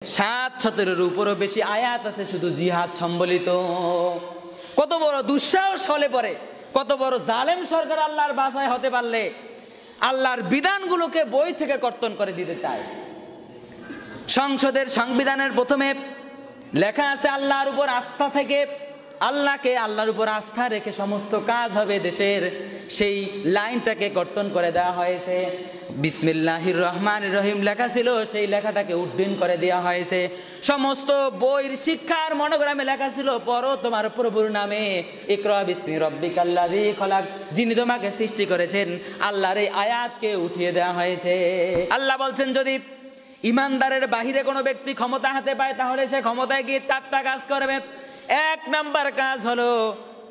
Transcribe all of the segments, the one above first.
7-17 উপরও বেশি আয়াত আছে শুধু জিহাদ সম্বলিত। কত বড় দুঃসাহস হলে পরে, কত বড় জালেম সরকার আল্লাহর ভাষায় হতে পারলে আল্লাহর বিধানগুলোকে বই থেকে কর্তন করে দিতে চায়। সংসদের সংবিধানের প্রথমে লেখা আছে আল্লাহর উপর আস্থা থেকে, আল্লাহর উপর আস্থা রেখে সমস্ত কাজ হবে দেশের, সেই লাইনটাকে কর্তন করে দেওয়া হয়েছে। বিসমিল্লাহির রহমানির রহিম লেখা ছিল, সেই লেখাটাকে উড্ডীন করে দেওয়া হয়েছে। সমস্ত বইয়ের শিক্ষার মনোগ্রামে লেখা ছিল, পড়ো তোমার প্রভুর নামে, ইকরা বিসমি রব্বিকাল্লাযী খলাক, যিনি তোমাকে সৃষ্টি করেছেন। আল্লাহর এই আয়াতকে উঠিয়ে দেওয়া হয়েছে। আল্লাহ বলছেন, যদি ইমানদারের বাহিরে কোনো ব্যক্তি ক্ষমতা হাতে পায় তাহলে সে ক্ষমতায় গিয়ে 4টা কাজ করবে। 1 নাম্বার কাজ হলো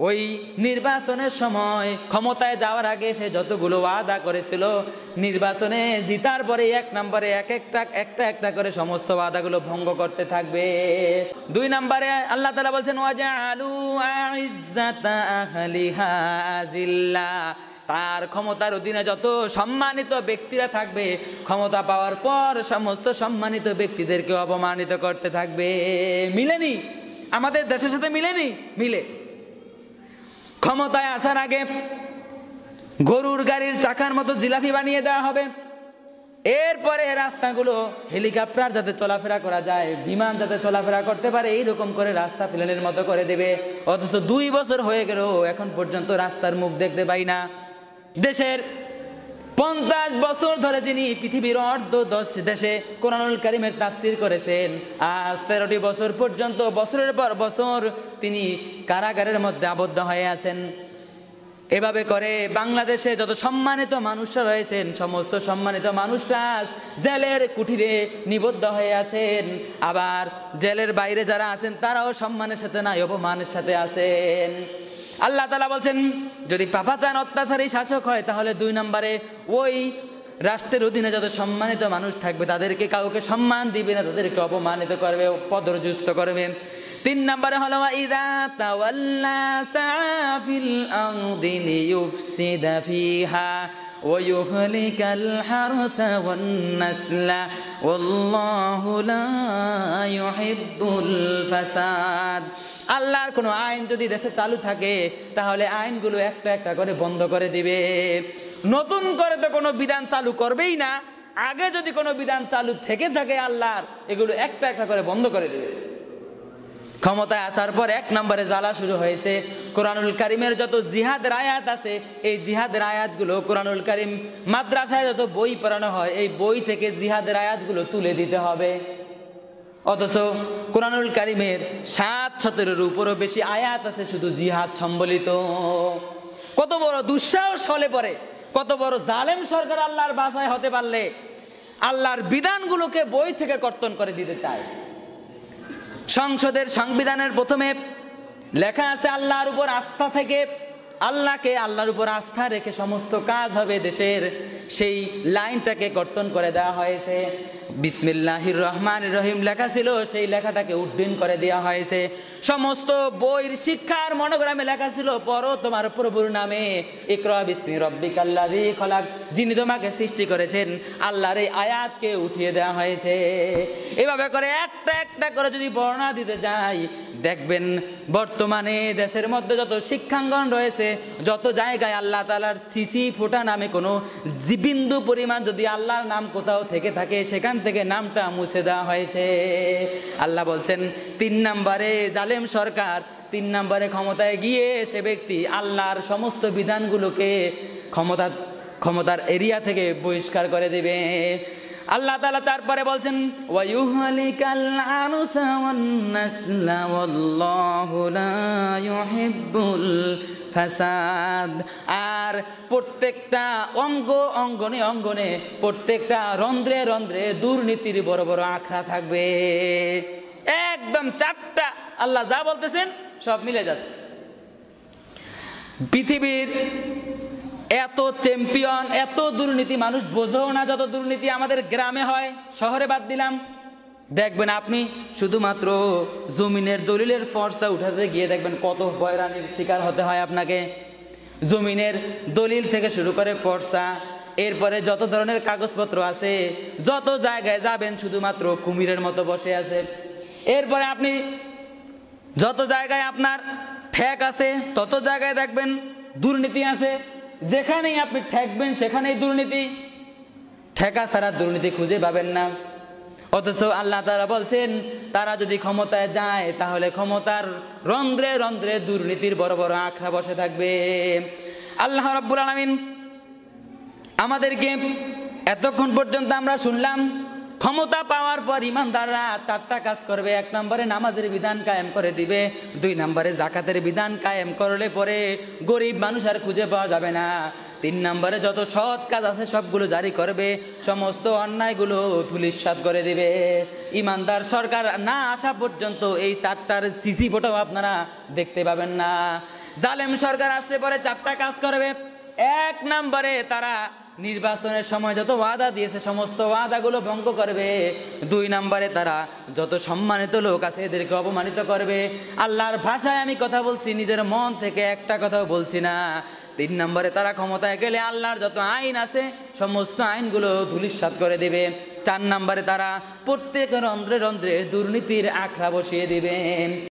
ওই নির্বাচনের সময় ক্ষমতায় যাওয়ার আগে সে যতগুলো ওয়াদা করেছিল, নির্বাচনে জিতার পরে 1 নম্বরে একটা করে সমস্ত ওয়াদাগুলো ভঙ্গ করতে থাকবে। 2 নম্বরে আল্লাহ তাআলা বলছেন, ওয়াজআলু আইজ্জাতা আহলিহা আজিল্লা, তার ক্ষমতার অধীনে যত সম্মানিত ব্যক্তিরা থাকবে, ক্ষমতা পাওয়ার পর সমস্ত সম্মানিত ব্যক্তিদেরকে অপমানিত করতে থাকবে। মিলেনি? আমাদের দেশের সাথে মিলেনি? মিলে। ক্ষমতায় আসার আগে গরুর গাড়ির চাকার মতো জিলাপি বানিয়ে দেওয়া হবে। এরপরে রাস্তাগুলো হেলিকপ্টার যাতে চলাফেরা করা যায়, বিমান যাতে চলাফেরা করতে পারে, এইরকম করে রাস্তা প্লেনের মতো করে দেবে। অথচ 2 বছর হয়ে গেল এখন পর্যন্ত রাস্তার মুখ দেখতে পাই না। দেশের 50 বছর ধরে যিনি পৃথিবীর দেশে কোরআনুল কারীমের তাফসীর করেছেন, আজ 13টি বছর পর্যন্ত বছরের পর বছর তিনি কারাগারের মধ্যে আবদ্ধ হয়ে আছেন। এভাবে করে বাংলাদেশে যত সম্মানিত মানুষরা রয়েছেন, সমস্ত সম্মানিত মানুষরা জেলের কুঠিরে নিবদ্ধ হয়ে আছেন। আবার জেলের বাইরে যারা আছেন তারাও সম্মানের সাথে নয়, অপমানের সাথে আছেন। আল্লাহ তাআলা বলছেন, যদি পাপাচার অত্যাচারী শাসক হয় তাহলে 2 নম্বরে ওই রাষ্ট্রের অধীনে যত সম্মানিত মানুষ থাকবে তাদেরকে কাউকে সম্মান দিবে না, তাদেরকে অপমানিত করবে, পদরযুস্ত করবে। 3 নম্বরে হলো ইযা তাওয়াল্লা সাআ ফিল আরদি লিইফসিদা ফিহা ওয়া ইউহলিকাল হারসা ওয়ান নাসলা ওয়াল্লাহু লা ইউহিব্বুল ফাসাদ। আল্লাহর কোনো আইন যদি দেশে চালু থাকে তাহলে আইনগুলো একটা করে বন্ধ করে দিবে। নতুন করে তো কোনো বিধান চালু করবেই না, আগে যদি কোনো বিধান চালু থেকে থাকে আল্লাহর, এগুলো একটা করে বন্ধ করে দিবে। ক্ষমতায় আসার পর 1 নম্বরে জ্বালা শুরু হয়েছে কোরআনুল কারীমের যত জিহাদের আয়াত আছে, এই জিহাদের আয়াতগুলো কোরআনুল কারীম মাদ্রাসায় যত বই পড়ানো হয় এই বই থেকে জিহাদের আয়াতগুলো তুলে দিতে হবে। অথচ কোরআনুল কারীমের 7-17 উপরও বেশি আয়াত আছে শুধু জিহাদ সম্বলিত। কত বড় দুঃসাহস হলে পরে, কত বড় জালেম সরকার আল্লাহর ভাষায় হতে পারলে আল্লাহর বিধানগুলোকে বই থেকে কর্তন করে দিতে চায়। সংসদের সংবিধানের প্রথমে লেখা আছে আল্লাহর উপর আস্থা থেকে, আল্লাহর উপর আস্থা রেখে সমস্ত কাজ হবে দেশের, সেই লাইনটাকে কর্তন করে দেওয়া হয়েছে। বিসমিল্লাহির রহমানির রহিম লেখা ছিল, সেই লেখাটাকে উড্ডীন করে দেওয়া হয়েছে। সমস্ত বইয়ের শিক্ষার মনোগ্রামে লেখা ছিল, পড়ো তোমার প্রভুর নামে, ইকরা বিসমি রব্বিকাল্লাযী খলাক, যিনি তোমাকে সৃষ্টি করেছেন। আল্লাহর এই আয়াতকে উঠিয়ে দেওয়া হয়েছে। এভাবে করে একটা করে যদি বর্ণনা দিতে যাই, দেখবেন বর্তমানে দেশের মধ্যে যত শিক্ষাঙ্গন রয়েছে, যত জায়গায় আল্লাহ তাআলার সিসি ফোঁটা নামে কোনো বিন্দু পরিমাণ যদি আল্লাহর নাম কোথাও থেকে থাকে, সেখান থেকে নামটা মুছে দেওয়া হয়েছে। আল্লাহ বলছেন 3 নম্বরে জালেম সরকার, 3 নম্বরে ক্ষমতায় গিয়ে সে ব্যক্তি আল্লাহর সমস্ত বিধানগুলোকে ক্ষমতার এরিয়া থেকে বহিষ্কার করে দেবে। আল্লাহ তাআলা তারপরে বলছেন, ওয়া ইউহলিকাল হারসা ওয়ান নাসলা ওয়াল্লাহু লা ইউহিব্বুল ফাসাদ। আর প্রত্যেকটা অঙ্গনে প্রত্যেকটা রন্ধ্রে দুর্নীতির বড় বড় আখড়া থাকবে। একদম 4টা আল্লাহ যা বলতেছেন সব মিলে যাচ্ছে। পৃথিবীর এত চ্যাম্পিয়ন, এত দুর্নীতি মানুষ বোঝেও না যত দুর্নীতি আমাদের গ্রামে হয়, শহরে বাদ দিলাম। দেখবেন আপনি শুধুমাত্র জমিনের দলিলের ফর্সা উঠাতে গিয়ে দেখবেন কত হয়রানির শিকার হতে হয় আপনাকে। জমিনের দলিল থেকে শুরু করে পর্সা, এরপরে যত ধরনের কাগজপত্র আছে, যত জায়গায় যাবেন শুধুমাত্র কুমিরের মতো বসে আছে। এরপরে আপনি যত জায়গায় আপনার ঠেক আছে তত জায়গায় দেখবেন দুর্নীতি আছে। যেখানেই আপনি ঠেকবেন সেখানেই দুর্নীতি, ঠেকা ছাড়া দুর্নীতি খুঁজে পাবেন না। অথচ আল্লাহ তাআলা বলছেন তারা যদি ক্ষমতায় যায় তাহলে ক্ষমতার রন্ধ্রে রন্ধ্রে দুর্নীতির বড় বড় আখড়া বসে থাকবে। আল্লাহ রাব্বুল আলামিন আমাদেরকে এতক্ষণ পর্যন্ত আমরা শুনলাম ক্ষমতা পাওয়ার পর ইমানদাররা 4টা কাজ করবে। 1 নম্বরে নামাজের বিধান কায়েম করে দিবে, 2 নম্বরে জাকাতের বিধান কায়েম করলে পরে গরিব মানুষ আর খুঁজে পাওয়া যাবে না, 3 নম্বরে যত সৎ কাজ আছে সবগুলো জারি করবে, সমস্ত অন্যায়গুলো ধূলিসাৎ করে দিবে। ইমানদার সরকার না আসা পর্যন্ত এই 4টার সিসি ফোটাও আপনারা দেখতে পাবেন না। জালেম সরকার আসলে পরে 4টা কাজ করবে। 1 নম্বরে তারা নির্বাচনের সময় যত ওয়াদা দিয়েছে সমস্ত ওয়াদাগুলো ভঙ্গ করবে। 2 নম্বরে তারা যত সম্মানিত লোক আছে এদেরকে অপমানিত করবে। আল্লাহর ভাষায় আমি কথা বলছি, নিজের মন থেকে একটা কথাও বলছি না। 3 নম্বরে তারা ক্ষমতায় গেলে আল্লাহর যত আইন আছে সমস্ত আইনগুলো ধূলিসাৎ করে দেবে। 4 নম্বরে তারা প্রত্যেক রন্ধ্রে রন্ধ্রে দুর্নীতির আখড়া বসিয়ে দিবে।